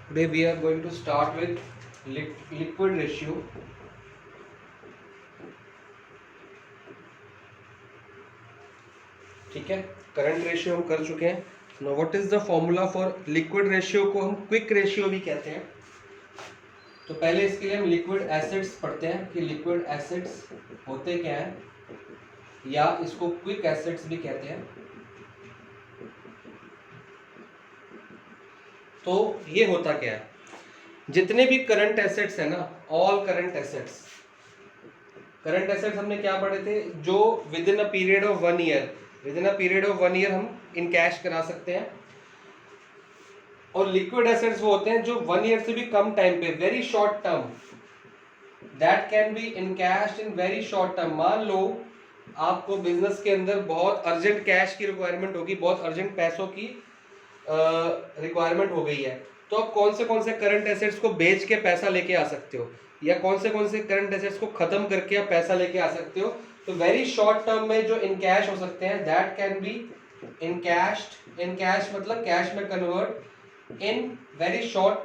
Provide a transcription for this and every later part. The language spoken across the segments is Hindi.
Today we are going to start with liquid ratio. ठीक है, करंट रेशियो हम कर चुके हैं. Now what is the formula for liquid ratio को हम क्विक रेशियो भी कहते हैं. तो पहले इसके लिए हम लिक्विड एसिड्स पढ़ते हैं कि लिक्विड एसिड्स होते क्या हैं, या इसको क्विक एसिड्स भी कहते हैं. तो ये होता क्या है, जितने भी करंट एसेट्स है ना, ऑल करंट एसेट्स हमने क्या पढ़े थे, जो with in a period of 1 year, हम इन कैश करा सकते हैं. और लिक्विड एसेट्स वो होते हैं जो 1 ईयर से भी कम टाइम पे, very short term, that can be in cash in very short term. मान लो आपको बिजनेस के अंदर बहुत अर्जेंट कैश की रिक्वायरमेंट होगी, बहुत अर्जेंट पैसों की रिक्वायरमेंट हो गई है, तो आप कौन से करंट एसेट्स को बेच के पैसा लेके आ सकते हो, या कौन से करंट एसेट्स को खत्म करके आप पैसा लेके आ सकते हो. तो वेरी शॉर्ट टर्म में जो इन कैश हो सकते हैं, that can be in cash मतलब कैश में convert in very short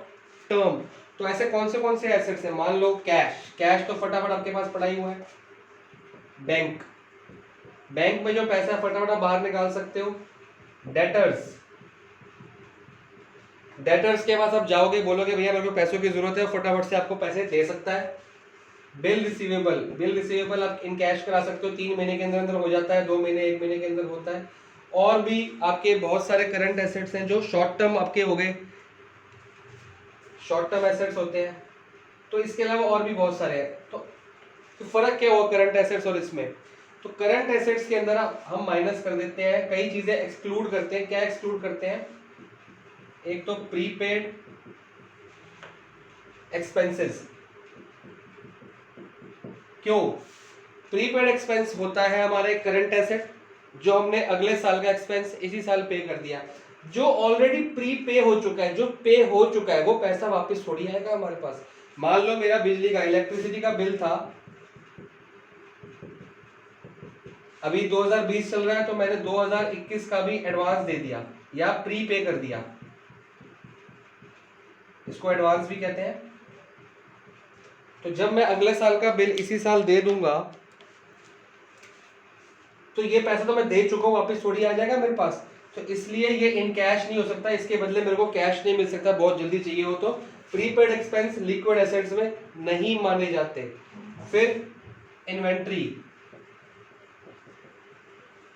term. तो ऐसे कौन से एसेट्स हैं, मान लो कैश तो फटाफट आपके पास पड़ा ही हुआ है. बैंक में जो पैसा फटाफट आप बाहर निकाल सकते हो. डेटर्स के पास आप जाओगे, बोलोगे भैया मेरे को पैसों की जरूरत है, फटाफट से आपको पैसे दे सकता है. बिल रिसीवेबल आप इन कैश करा सकते हो, 3 महीने के अंदर अंदर हो जाता है, 2 महीने 1 महीने के अंदर होता है. और भी आपके बहुत सारे करंट एसेट्स हैं जो शॉर्ट टर्म आपके हो गए, शॉर्ट टर्म एसेट्स होते हैं. तो इसके अलावा और भी बहुत सारे हैं. तो फर्क क्या हुआ करंट एसेट्स और इसमें, तो करंट एसेट्स के अंदर हम माइनस कर देते हैं, कई चीजें एक्सक्लूड करते हैं. क्या एक्सक्लूड करते हैं, एक तो प्रीपेड एक्सपेंसेस. क्यों, प्रीपेड एक्सपेंस होता है हमारा एक करंट एसेट, जो हमने अगले साल का एक्सपेंस इसी साल पे कर दिया. जो ऑलरेडी प्री पे हो चुका है, जो पे हो चुका है, वो पैसा वापस थोड़ी आएगा हमारे पास. मान लो मेरा बिजली का, इलेक्ट्रिसिटी का बिल था, अभी 2020 चल रहा है, तो मैंने 2021 का भी एडवांस दे दिया या प्री पे कर दिया, इसको एडवांस भी कहते हैं. तो जब मैं अगले साल का बिल इसी साल दे दूंगा, तो ये पैसा तो मैं दे चुका हूं, वापस थोड़ी आ जाएगा मेरे पास. तो इसलिए ये इन कैश नहीं हो सकता, इसके बदले मेरे को कैश नहीं मिल सकता, बहुत जल्दी चाहिए हो तो प्रीपेड एक्सपेंस लिक्विड एसेट्स में नहीं माने जाते. फिर इन्वेंट्री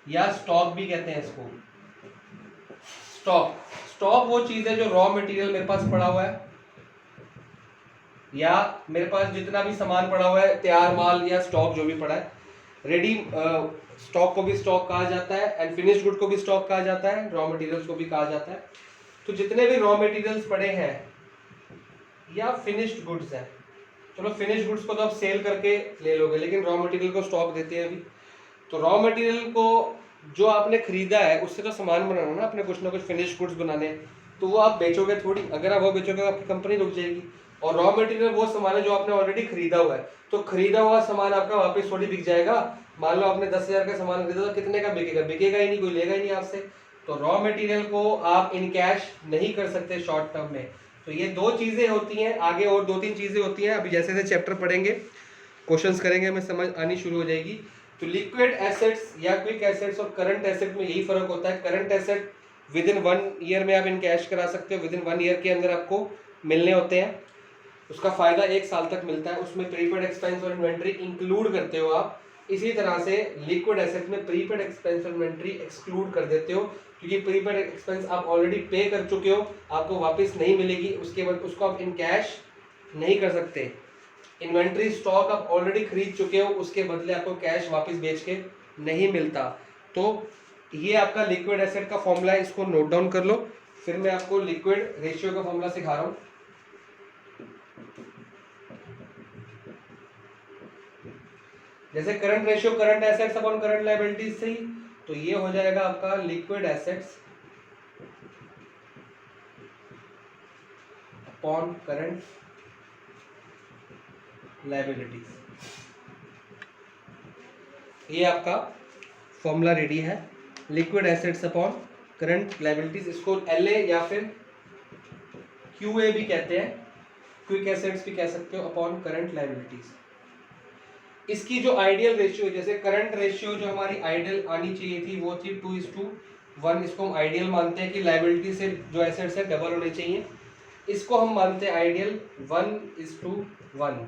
या स्टॉक भी कहते हैं इसको. स्टॉक वो चीज है जो रॉ मटेरियल मेरे पास पड़ा हुआ है, या मेरे पास जितना भी सामान पड़ा हुआ है, तैयार माल या स्टॉक जो भी पड़ा है, रेडी स्टॉक को भी स्टॉक कहा जाता है, एंड फिनिश गुड को भी स्टॉक कहा जाता है, रॉ मटेरियल्स को भी कहा जाता है. तो जितने भी रॉ मटेरियल्स पड़े हैं या फिनिश्ड गुड्स हैं, चलो फिनिश्ड गुड्स को तो आप सेल करके ले लोगे, लेकिन रॉ मटेरियल को स्टॉक देते हैं अभी. तो रॉ मटेरियल को जो आपने खरीदा है, उससे तो सामान बनाना ना, अपने कुछ ना कुछ फिनिश्ड गुड्स बनाने, तो वो आप बेचोगे थोड़ी. अगर आप वो बेचोगे तो आपकी कंपनी रुक जाएगी. और रॉ मटेरियल वो सामान है जो आपने ऑलरेडी खरीदा हुआ है, तो खरीदा हुआ सामान आपका वापस थोड़ी बिक जाएगा. मान लो आपने 10,000 का सामान खरीदा, तो कितने का बिकेगा ही नहीं, कोई लेगा ही नहीं आपसे. तो रॉ मटेरियल को आप इन कैश नहीं कर सकते शॉर्ट टर्म में. तो ये दो चीजें होती हैं, आगे और 2-3 चीजें होती हैं. अभी जैसे जैसे चैप्टर पढ़ेंगे, क्वेश्चंस करेंगे, हमें समझ आनी शुरू हो जाएगी. तो लिक्विड एसेट्स या क्विक एसेट्स और करंट एसेट में यही फर्क होता है. Current asset with in 1 year में आप इन कैश करा सकते हो, विद इन 1 ईयर के अंदर आपको मिलने होते हैं, उसका फायदा 1 साल तक मिलता है, उसमें प्रीपेड एक्सपेंस और इन्वेंट्री इंक्लूड करते हो आप. इसी तरह से लिक्विड एसेट में प्रीपेड एक्सपेंस और इन्वेंट्री एक्सक्लूड कर देते हो, क्योंकि प्रीपेड एक्सपेंस आप ऑलरेडी पे कर चुके हो, आपको वापस नहीं मिलेगी, उसके बाद उसको आप इन कैश नहीं कर सकते. इन्वेंट्री स्टॉक आप ऑलरेडी खरीद चुके हो, उसके बदले आपको कैश वापस बेच के नहीं मिलता. तो ये आपका लिक्विड एसेट का फॉर्मूला है, इसको नोट डाउन कर लो. फिर मैं आपको लिक्विड रेशियो का फॉर्मूला सिखा रहा हूं. जैसे current ratio current assets upon current liabilities से ही, तो ये हो जाएगा आपका liquid assets upon current liabilities. ये आपका फॉर्मूला रेडी है, liquid assets upon current liabilities. इसको LA या फिर QA भी कहते हैं, क्विक एसेट्स भी कह सकते हो, अपॉन करंट लायबिलिटीज। इसकी जो आइडियल रेशियो है, जैसे करंट रेशियो जो हमारी आइडियल आनी चाहिए थी वो थी 2:1, इसको हम आइडियल मानते हैं कि लायबिलिटी से जो एसेट्स है डबल होने चाहिए। इसको हम मानते हैं आइडियल 1:1।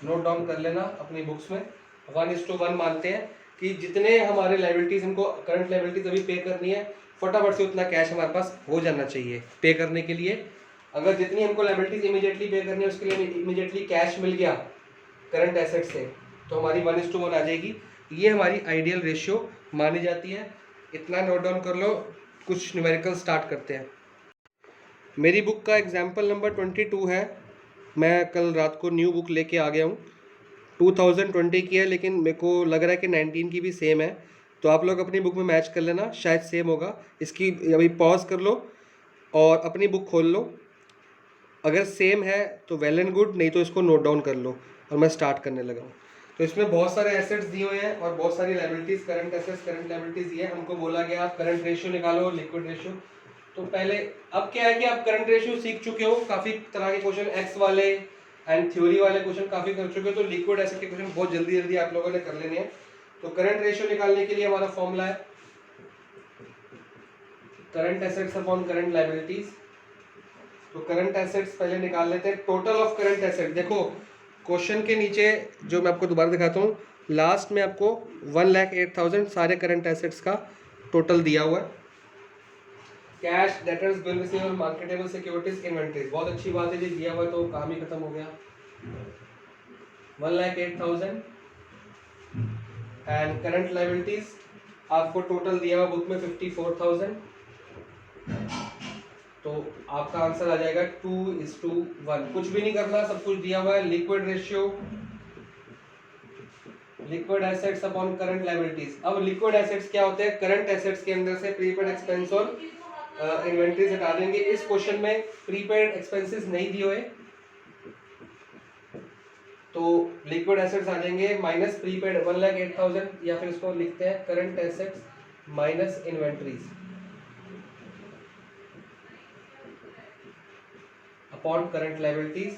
नोट डाउन कर लेना अपनी बुक्स में, 1:1 मानते हैं कि जितने हमारे लायबिलिटीज, हमको करंट लायबिलिटीज अभी पे करनी है, फटाफट से उतना कैश हमारे पास हो जाना चाहिए पे करने के लिए। अगर जितनी हमको लायबिलिटीज इमीडिएटली पे करनी है उसके लिए इमीडिएटली कैश मिल गया करंट एसेट से, तो हमारी 1:1 आ जाएगी। ये हमारी आइडियल रेशियो मानी जाती है। इतना नोट डाउन कर लो। कुछ न्यूमेरिकल स्टार्ट करते हैं। मेरी बुक का एग्जाम्पल नंबर 22 है। मैं कल रात को न्यू बुक लेके आ गया हूँ, 2020 की है, लेकिन मेरे को लग रहा है कि 19 की भी सेम है। तो आप लोग अपनी बुक में मैच कर लेना, शायद सेम होगा। इसकी अभी पॉज कर लो और अपनी बुक खोल लो। अगर सेम है तो वेल एंड गुड, नहीं तो इसको नोट डाउन कर लो। और मैं स्टार्ट करने लगा हूँ। तो इसमें बहुत सारे एसेट्स दिए हुए हैं और बहुत सारी liabilities, current assets, current liabilities दिए हैं। हमको बोला गया आप करंट रेशियो निकालो, लिक्विड रेशियो। तो पहले अब क्या है कि आप करंट रेशियो सीख चुके हो, काफ़ी तरह के क्वेश्चन एक्स वाले एंड थ्योरी वाले क्वेश्चन काफ़ी कर चुके हो, तो लिक्विड एसेट के क्वेश्चन बहुत जल्दी जल्दी आप लोगों ने कर लेने हैं। तो करंट रेशियो निकालने के लिए हमारा फॉर्मूला है current assets upon current liabilities. तो करंट एसेट्स पहले निकाल लेते हैं, टोटल ऑफ करंट एसेट। देखो क्वेश्चन के नीचे जो मैं आपको दोबारा दिखाता हूँ, लास्ट में आपको 1,08,000 सारे करंट एसेट्स का टोटल दिया हुआ है। Cash, debtors, bill receivable, marketable securities, inventories. बहुत अच्छी बात है जी, दिया हुआ है तो काम ही खत्म हो गया। 1,08,000 एंड करंट लायबिलिटीज आपको टोटल दिया हुआ बुक में 54,000। तो आपका आंसर आ जाएगा 2:1। कुछ भी नहीं करना, सब कुछ दिया हुआ है। Liquid ratio, liquid assets upon current liabilities. अब लिक्विड एसेट्स क्या होते हैं? करंट एसेट्स के अंदर से प्रीपेड एक्सपेंस और इन्वेंटरीज हटा देंगे। इस क्वेश्चन में प्रीपेड एक्सपेंसेस नहीं दिए हुए, तो लिक्विड एसेट्स आ जाएंगे माइनस प्रीपेड 1,08,000, या फिर इसको लिखते हैं current assets minus inventories upon current liabilities.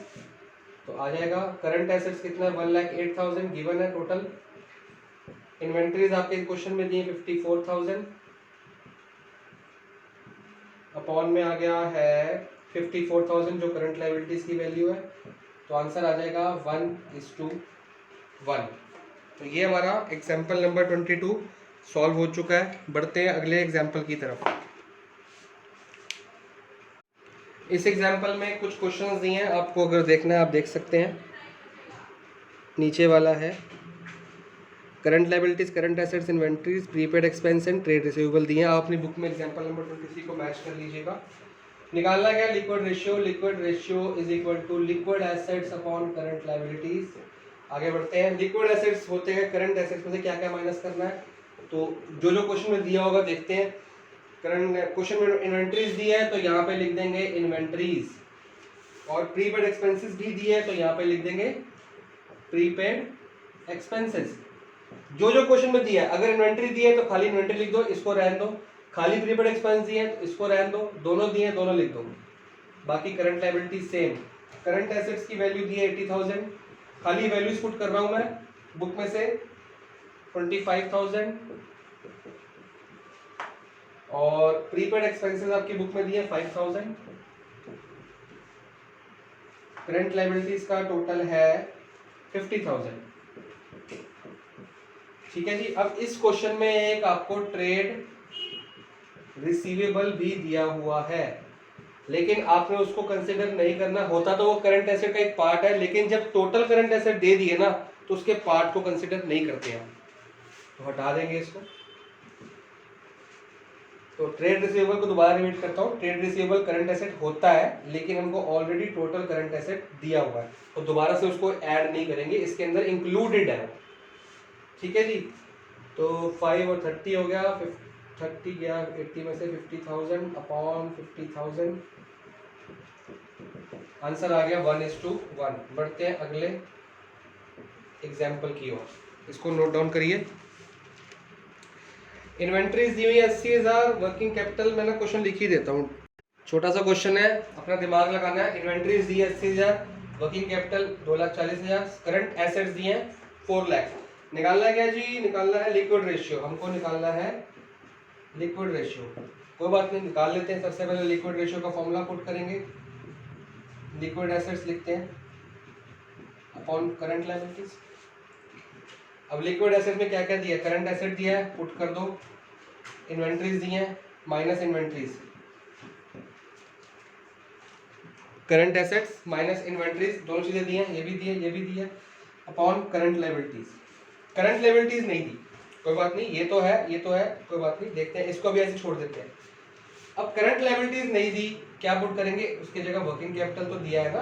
तो आ जाएगा करंट एसेट्स कितना है? 1,08,000 गिवन है टोटल। इन्वेंटरीज आपके क्वेश्चन में दिए 54,000, अपॉन में आ गया है 54,000 जो करंट लायबिलिटीज की वैल्यू है। तो आंसर आ जाएगा 1:1। तो ये हमारा एग्जाम्पल नंबर 22 सॉल्व हो चुका है। बढ़ते हैं अगले एग्जाम्पल की तरफ। इस एग्जाम्पल में कुछ क्वेश्चंस दिए हैं, आपको अगर देखना है आप देख सकते हैं। नीचे वाला है current liabilities, current assets, inventories, prepaid expense and trade receivable दिए हैं। आप अपनी बुक में एग्जाम्पल नंबर 23 को मैच कर लीजिएगा। निकालना क्या? Liquid ratio. Liquid ratio is equal to liquid assets upon current liabilities. आगे बढ़ते हैं। लिक्विड एसेट्स होते हैं, करंट एसेट्स में से क्या क्या माइनस करना है, तो जो जो क्वेश्चन में दिया होगा देखते हैं। करंट क्वेश्चन में इन्वेंटरीज दी है तो यहाँ पे लिख देंगे इन्वेंटरीज, और प्रीपेड एक्सपेंसेस भी दिए है तो यहाँ पे लिख देंगे प्रीपेड एक्सपेंसेस। जो जो क्वेश्चन में दिया है, अगर इन्वेंटरी दी है तो खाली इन्वेंटरी लिख दो, इसको रहने दो। खाली प्रीपेड एक्सपेंस दिए हैं तो इसको रहने दो, दोनों दिए हैं दोनों लिख दो। बाकी current liability same. Current assets की वैल्यू दी है 80,000, खाली वैल्यूज पुट कर रहा हूं मैं बुक में से 25,000, और प्रीपेड एक्सपेंसेस आपकी बुक में दिए 5,000। करंट लायबिलिटीज का टोटल है 50,000। ठीक है जी। अब इस क्वेश्चन में एक आपको ट्रेड रिसीवेबल भी दिया हुआ है, लेकिन आपने उसको कंसिडर नहीं करना। होता तो वो करंट एसेट का एक पार्ट है, लेकिन जब टोटल करंट एसेट दे दिए ना तो उसके पार्ट को कंसिडर नहीं करते हैं, तो हटा देंगे इसको। तो ट्रेड रिसीवेबल को दोबारा रिपीट करता हूँ। ट्रेड रिसीवेबल करंट एसेट होता है, लेकिन हमको ऑलरेडी टोटल करंट एसेट दिया हुआ है, तो दोबारा से उसको ऐड नहीं करेंगे, इसके अंदर इंक्लूडेड है। ठीक है जी। तो 5 और 30 हो गया, 30 गया 80 में से 50,000 अपॉन 50,000, आंसर आ गया 1:1। बढ़ते हैं अगले एग्जाम्पल की ओर, इसको नोट डाउन करिए। इन्वेंट्रीज दी हुई 80,000, वर्किंग कैपिटल मैंने क्वेश्चन लिख ही देता हूँ। छोटा सा क्वेश्चन है, अपना दिमाग लगाना है। इन्वेंट्रीज दी है 80,000, वर्किंग कैपिटल 2,40,000, करंट एसेट्स दिए हैं 4 लाख। निकालना है क्या जी? निकालना है लिक्विड रेशियो। हमको निकालना है लिक्विड रेशियो। कोई बात नहीं, निकाल लेते हैं। सबसे पहले लिक्विड रेशियो का फॉर्मूला पुट करेंगे। लिक्विड एसेट्स लिखते हैं अपॉन करंट लायबिलिटीज। अब लिक्विड एसेट में क्या क्या दिया है? करंट एसेट दिया है, पुट कर दो। इन्वेंट्रीज दी है minus inventories, current assets minus inventories, दोनों चीजें दी हैं, ये भी दी है, ये भी दी है, upon current liabilities. Current liabilities नहीं दी, कोई बात नहीं, ये तो है, ये तो है, कोई बात नहीं, देखते हैं, इसको भी ऐसे छोड़ देते हैं। अब करंट लायबिलिटीज नहीं दी, क्या पुट करेंगे? उसकी जगह वर्किंग कैपिटल तो दिया है ना,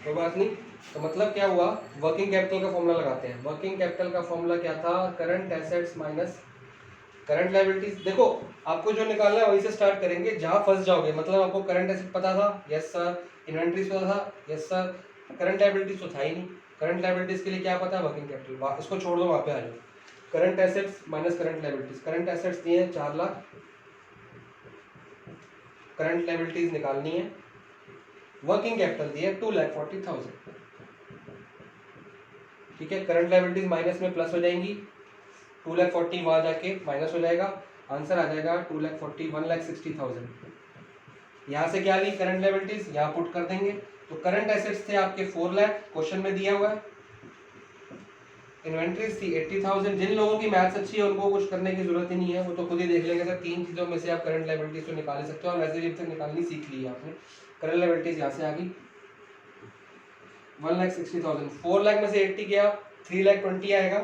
कोई बात नहीं। तो मतलब क्या हुआ? वर्किंग कैपिटल का फॉर्मूला लगाते हैं। वर्किंग कैपिटल का फॉर्मूला क्या था? Current assets minus current liabilities. देखो, आपको जो निकालना है वहीं से स्टार्ट करेंगे, जहां फंस जाओगे। मतलब आपको करंट एसेट पता था, यस सर। इन्वेंट्रीज पता था, यस सर। करंट लायबिलिटीज तो था ही नहीं। करंट लायबिलिटीज के लिए क्या पता है? Working capital. इसको छोड़ दो, वहां पे आ जाओ। Current assets minus current liabilities. Current assets दिए हैं 4 लाख, करंट लायबिलिटीज निकालनी है। वर्किंग कैपिटल दिया है 2,40,000। ठीक है, करंट लायबिलिटीज माइनस में प्लस हो जाएंगी, 2,40,000 वहां जाके माइनस हो जाएगा, आंसर आ जाएगा 2,40,000, 1,60,000। यहाँ से क्या ली? करंट लायबिलिटीज, यहाँ पुट कर देंगे। तो करंट एसेट्स थे आपके 4 लाख, क्वेश्चन में दिया हुआ है। इन्वेंट्रीज थी 80,000। जिन लोगों की मैथ्स अच्छी है उनको कुछ करने की जरूरत ही नहीं है, वो तो खुद ही देख लेंगे सर। 3 चीजों में से आप करंट लायबिलिटीज तो निकाल सकते हो, और वैसे भी अब तक निकालनी सीख ली है आपने। करंट लायबिलिटीज यहाँ से आ गई 1,60,000। 4 लाख में से 80 गया, 3,20,000 आएगा।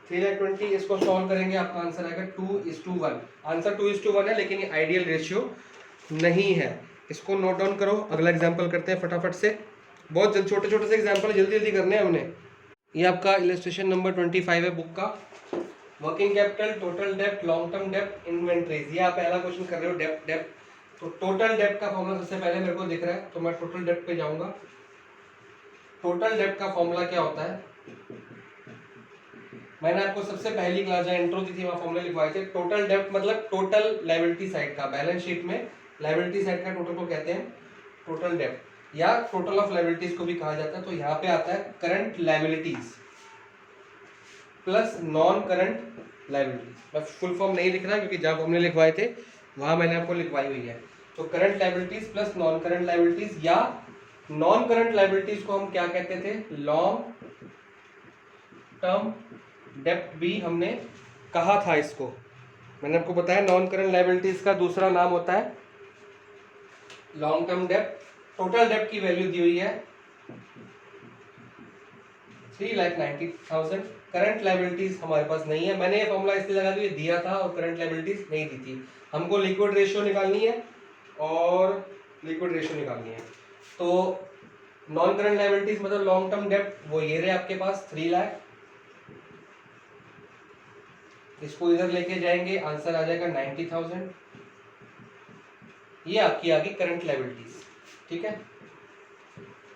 3,20,000 इसको सॉल्व करेंगे, आपका आंसर आएगा 2:1। आंसर 2:1 है, लेकिन ये आइडियल रेशियो नहीं है। इसको नोट डाउन करो। अगला एग्जाम्पल करते हैं फटाफट से। बहुत छोटे छोटे से एग्जाम्पल जल्दी जल्दी करने हैं हमने। ये आपका इलस्ट्रेशन नंबर 25 है बुक का। वर्किंग कैपिटल, टोटल डेप्ट, लॉन्ग टर्म डेप्ट, इन्वेंट्रीज। ये आप पहला क्वेश्चन कर रहे हो, डेप्ट डेप्ट। तो टोटल डेप्ट का फॉर्मूला सबसे पहले मेरे को दिख रहा है, तो मैं टोटल डेप्ट पे जाऊंगा। टोटल डेप्ट का फॉर्मूला क्या होता है? मैंने आपको सबसे पहली क्लास जहाँ इंट्रो दी थी वहां फॉर्मूला लिखवाए थे। टोटल डेप्ट मतलब टोटल लायबिलिटी साइड का, बैलेंस शीट में लायबिलिटी साइड का टोटल को कहते हैं टोटल डेप्ट, या टोटल ऑफ लायबिलिटीज को भी कहा जाता है। तो यहाँ पे आता है current liabilities plus non current liabilities. मैं फुल फॉर्म नहीं लिख रहा क्योंकि जहाँ फॉर्मूले लिखवाए थे वहां मैंने आपको लिखवाई हुई है। तो current liabilities plus non current liabilities, या नॉन करंट लायबिलिटीज को हम क्या कहते थे? लॉन्ग टर्म डेप्ट भी हमने कहा था इसको। मैंने आपको बताया नॉन करंट लायबिलिटीज का दूसरा नाम होता है लॉन्ग टर्म डेप्ट। टोटल डेप्ट की वैल्यू दी हुई है 3,90,000। करंट लायबिलिटीज हमारे पास नहीं है। मैंने ये फॉर्मूला इसलिए लगा दिया था और करंट लायबिलिटीज नहीं दी थी। हमको लिक्विड रेशियो निकालनी है और लिक्विड रेशियो निकालनी है। तो नॉन करंट लायबिलिटीज मतलब लॉन्ग टर्म डेप्ट, वो ये रहे आपके पास 3 लाख। इसको इधर लेके जाएंगे, आंसर आ जाएगा 90,000। ये आपकी आ गई करंट लायबिलिटीज। ठीक है,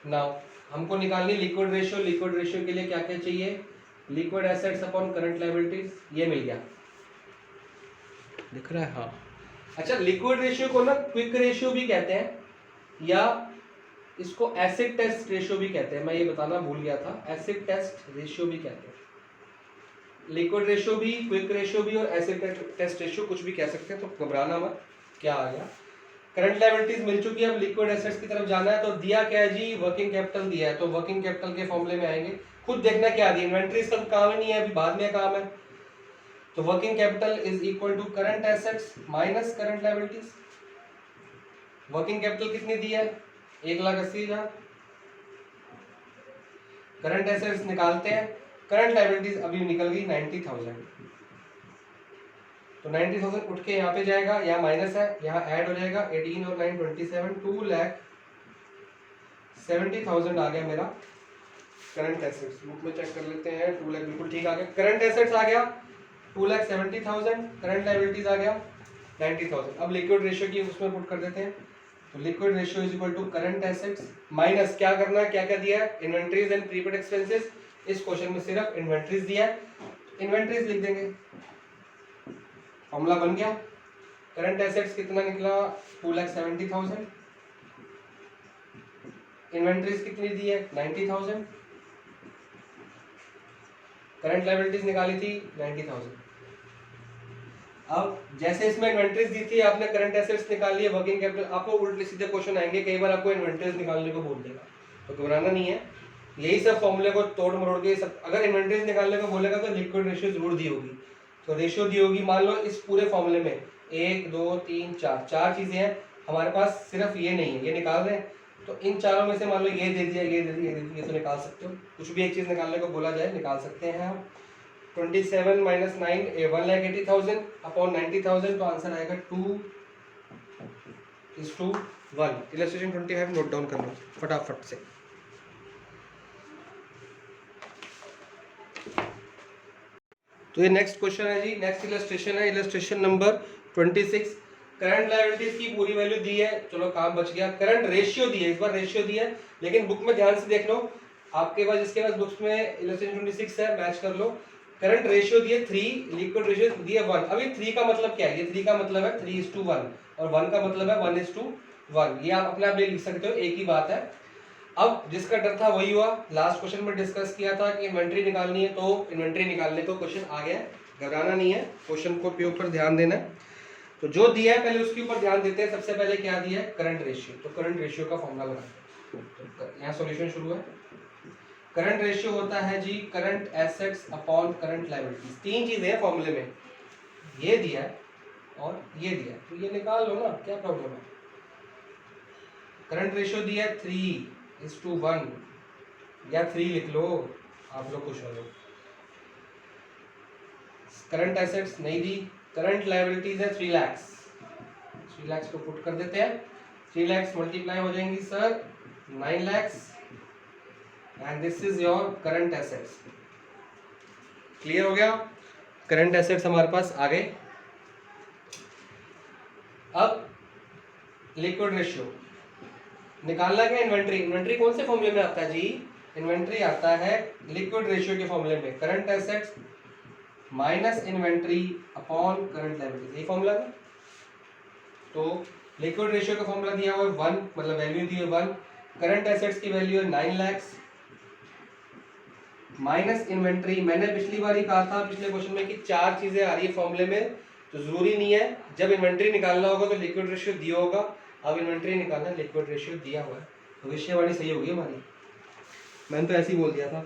नाउ हमको निकालनी लिक्विड रेशियो। लिक्विड रेशियो के लिए क्या क्या चाहिए? Liquid assets upon current liabilities, ये मिल गया, दिख रहा है? हाँ। अच्छा, लिक्विड रेशियो को ना क्विक रेशियो भी कहते हैं, या इसको एसिड टेस्ट रेशियो भी कहते हैं। मैं ये बताना भूल गया था, एसिड टेस्ट रेशियो भी कहते हैं। लिक्विड रेशियो भी, क्विक रेशियो भी, और एसिड टेस्ट रेशियो कुछ भी कह सकते हैं, तो घबराना मत। क्या आ गया? करंट लायबिलिटीज मिल चुकी है, अब लिक्विड एसेट्स की तरफ जाना है। तो दिया क्या है जी? वर्किंग कैपिटल दिया है। तो वर्किंग कैपिटल के फॉर्मूले में आएंगे, खुद देखना क्या दिया। इन्वेंट्रीज का काम ही नहीं है, अभी बाद में काम है। तो working capital is equal to current assets minus current liabilities. Working capital कितनी दी है? 1,80,000। करंट एसेट्स निकालते हैं, करंट लायबिलिटीज अभी निकल गई 90,000। तो 90,000 उठ के यहाँ पे जाएगा, यहाँ माइनस है, यहाँ ऐड हो जाएगा 18 और 9 27, 2,70,000 आ गया मेरा करंट एसेट्स। बुक में चेक कर लेते हैं, 2 लाख बिल्कुल ठीक आ गया। करंट एसेट्स आ गया 2,70,000, करंट लायबिलिटीज आ गया 90,000। अब लिक्विड रेशियो की उसमें पुट कर देते हैं। तो liquid ratio is equal to current assets minus क्या करना है, क्या क्या दिया है? Inventories and prepaid expenses. इस क्वेश्चन में सिर्फ इन्वेंट्रीज दिया है, इन्वेंट्रीज लिख देंगे, फॉर्मूला बन गया। करंट एसेट्स कितना निकला? 2,70,000 इन्वेंट्रीज कितनी दी है 90,000, करंट लायबिलिटीज निकाली थी 90,000। अब जैसे इसमें इन्वेंट्रीज दी थी आपने करंट एसेट्स निकाल लिए, वर्किंग कैपिटल, आपको उल्टे सीधे क्वेश्चन आएंगे, कई बार आपको इन्वेंट्रीज निकालने को बोल देगा, तो घबराना नहीं है, यही सब फॉर्मूले को तोड़ मरोड़ के सब, अगर इन्वेंट्रीज निकालने को बोलेगा तो लिक्विड रेशियो जरूर दी होगी, तो रेशियो दी होगी, मान लो इस पूरे फॉर्मूले में 1 2 3 4 चार चीजें हैं हमारे पास, सिर्फ ये नहीं है, ये निकाल रहे हैं, तो इन चारों में से मान लो ये दे दिया, ये दे दिया, ये दे दिया, तो निकाल सकते हो, कुछ भी एक चीज निकालने को बोला जाए निकाल सकते हैं हम। 27 माइनस 9 1,80,000 अपॉन 90,000, तो आंसर आएगा 2:1। इलस्ट्रेशन 25 नोट डाउन कर लो फटाफट से। तो ये नेक्स्ट क्वेश्चन है जी, नेक्स्ट इलस्ट्रेशन है, इलस्ट्रेशन नंबर 26। करंट लायबिलिटीज की पूरी वैल्यू दी है, चलो काम बच गया। करंट रेशियो दी है, इस बार रेशियो दी है, लेकिन बुक में ध्यान से देख लो, आपके पास जिसके पास बुक्स में इलस्ट्रेशन 26 है मैच कर लो। करंट रेशियो दी है 3, लिक्विड रेशियो दी है 1। अभी 3 का मतलब क्या है, ये 3 का मतलब है 3:1 और 1 का मतलब है 1:1, ये आप अपने आप लिख सकते हो, एक ही बात है। अब जिसका डर था वही हुआ, लास्ट क्वेश्चन में डिस्कस किया था कि इन्वेंट्री निकालनी है, तो इन्वेंट्री निकालने को क्वेश्चन आ गया है, घबराना नहीं है, क्वेश्चन को ऊपर ध्यान देना है। तो जो दिया है पहले उसके ऊपर ध्यान देते हैं। सबसे पहले क्या दिया है, करंट रेशियो, तो करंट रेशियो का फॉर्मूला बनाते हैं, तो यहाँ सॉल्यूशन शुरू है। करंट रेशियो होता है जी current assets upon current liabilities, तीन चीजें हैं फॉर्मूले में, ये दिया है और ये दिया है, तो ये निकाल लो ना, क्या प्रॉब्लम है। करंट रेशियो दिया है 3:1 या 3 लिख लो, आप लोग खुश हो लो। करंट एसेट्स नहीं दी, करंट लायबिलिटीज है 3 लाख, 3 लाख को पुट कर देते हैं, 3 लाख मल्टीप्लाई हो जाएंगी sir 9 lakh, and this is your current assets. Clear हो गया, करंट एसेट्स हमारे पास आ गए। अब लिक्विड रेशियो निकालना क्या, इन्वेंट्री, इन्वेंट्री कौन से फॉर्मूले में आता है जी, इन्वेंट्री आता है लिक्विड रेशियो के फॉर्मूले में, current assets minus inventory upon current liabilities, यही फॉर्मूला है। तो लिक्विड रेशियो का फॉर्मूला दिया हुआ है 1, मतलब वैल्यू दी है 1, करंट एसेट्स की वैल्यू है 9 लाख माइनस इन्वेंट्री, मैंने पिछली बार ही कहा था पिछले क्वेश्चन में कि चार चीजें आ रही है फॉर्मूले में, तो जरूरी नहीं है जब इन्वेंट्री निकालना होगा तो लिक्विड रेशियो दिया होगा, अब इन्वेंट्री निकालना लिक्विड रेशियो दिया हुआ है, तो विषयवाणी सही होगी हमारी, मैंने तो ऐसे ही बोल दिया था।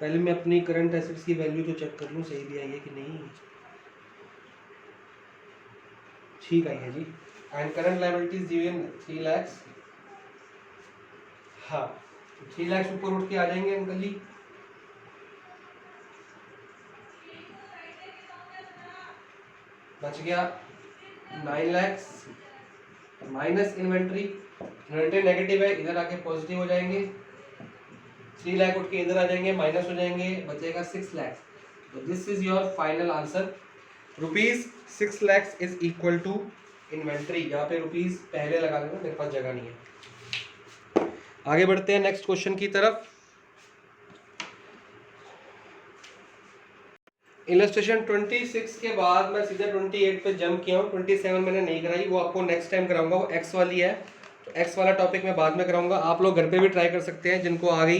पहले मैं अपनी करंट एसेट्स की वैल्यू तो चेक कर लूँ सही भी आई है कि नहीं, ठीक आई है जी, एंड करंट लायबिलिटीज दी हुई है 3 लाख, हाँ 3 लाख ऊपर उठ के आ जाएंगे अंकल जी, बच गया 9 lakh minus inventory, inventory negative है, इधर आके पॉजिटिव हो जाएंगे, 3 लाख उठ के इधर आ जाएंगे, माइनस हो जाएंगे, बचेगा 6 लाख, तो this is your final answer, ₹6 lakh is equal to inventory, यहाँ पे रुपीस पहले लगा देना, मेरे पास जगह नहीं है। आगे बढ़ते हैं नेक्स्ट क्वेश्चन की तरफ। इलस्ट्रेशन 26 के बाद मैं सीधे 28 पे जंप किया हूँ, 27 मैंने नहीं कराई, वो आपको नेक्स्ट टाइम कराऊंगा, वो एक्स वाली है, तो एक्स वाला टॉपिक मैं बाद में कराऊंगा, आप लोग घर पे भी ट्राई कर सकते हैं, जिनको आ गई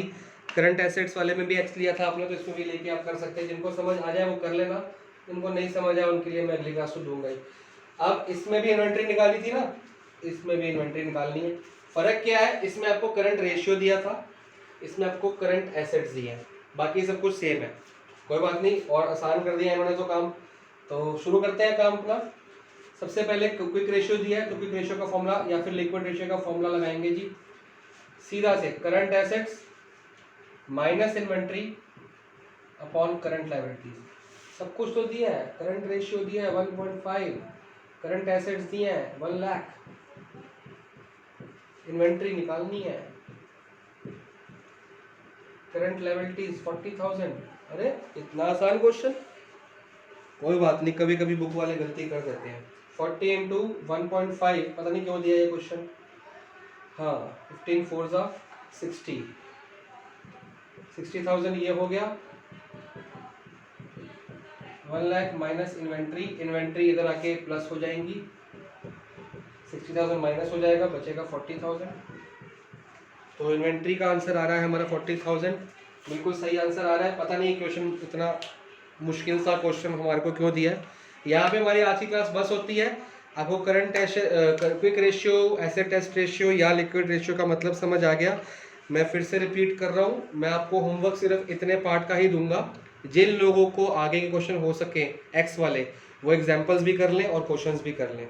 करंट एसेट्स वाले में भी एक्स लिया था आपने, तो इसमें भी लेके आप कर सकते हैं, जिनको समझ आ जाए वो कर लेना, जिनको नहीं समझ आए उनके लिए मैं अगली क्लास तो दूंगा ही। अब इसमें भी इन्वेंट्री निकाली थी ना, इसमें भी इन्वेंट्री निकालनी है, फर्क क्या है, इसमें आपको करंट रेशियो दिया था, इसमें आपको करंट एसेट्स दिए हैं, बाकी सब कुछ सेम है, कोई बात नहीं, और आसान कर दिया इन्होंने तो काम। तो शुरू करते हैं काम अपना। सबसे पहले क्विक रेशियो दिया है, तो क्विक रेशियो का फॉर्मूला या फिर लिक्विड रेशियो का फॉर्मूला लगाएंगे जी, सीधा से current assets minus inventory upon current liabilities, सब कुछ तो दिया है, करंट रेशियो दिया है 1.5, करंट एसेट्स दिए हैं 1 लाख, इन्वेंट्री निकालनी है, करंट लायबिलिटीज 40,000, अरे इतना आसान क्वेश्चन, कोई बात नहीं, कभी कभी बुक वाले गलती कर देते हैं। 40 इंटू 1.5, पता नहीं क्यों दिया ये क्वेश्चन, हाँ 15 4 60, 60,000 ये हो गया, 1 लाख माइनस इन्वेंट्री, इन्वेंट्री इधर आके प्लस हो जाएंगी, 60,000 माइनस हो जाएगा, बचेगा 40,000, तो इन्वेंट्री का आंसर आ रहा है हमारा 40,000, बिल्कुल सही आंसर आ रहा है। पता नहीं क्वेश्चन इतना मुश्किल सा क्वेश्चन हमारे को क्यों दिया है। यहाँ पे हमारी आज की क्लास बस होती है। आपको current quick ratio, acid test ratio या लिक्विड रेशियो का मतलब समझ आ गया। मैं फिर से रिपीट कर रहा हूँ, मैं आपको होमवर्क सिर्फ इतने पार्ट का ही दूंगा। जिन लोगों को आगे के क्वेश्चन हो सके एक्स वाले, वो एग्जाम्पल्स भी कर लें और क्वेश्चंस भी कर लें।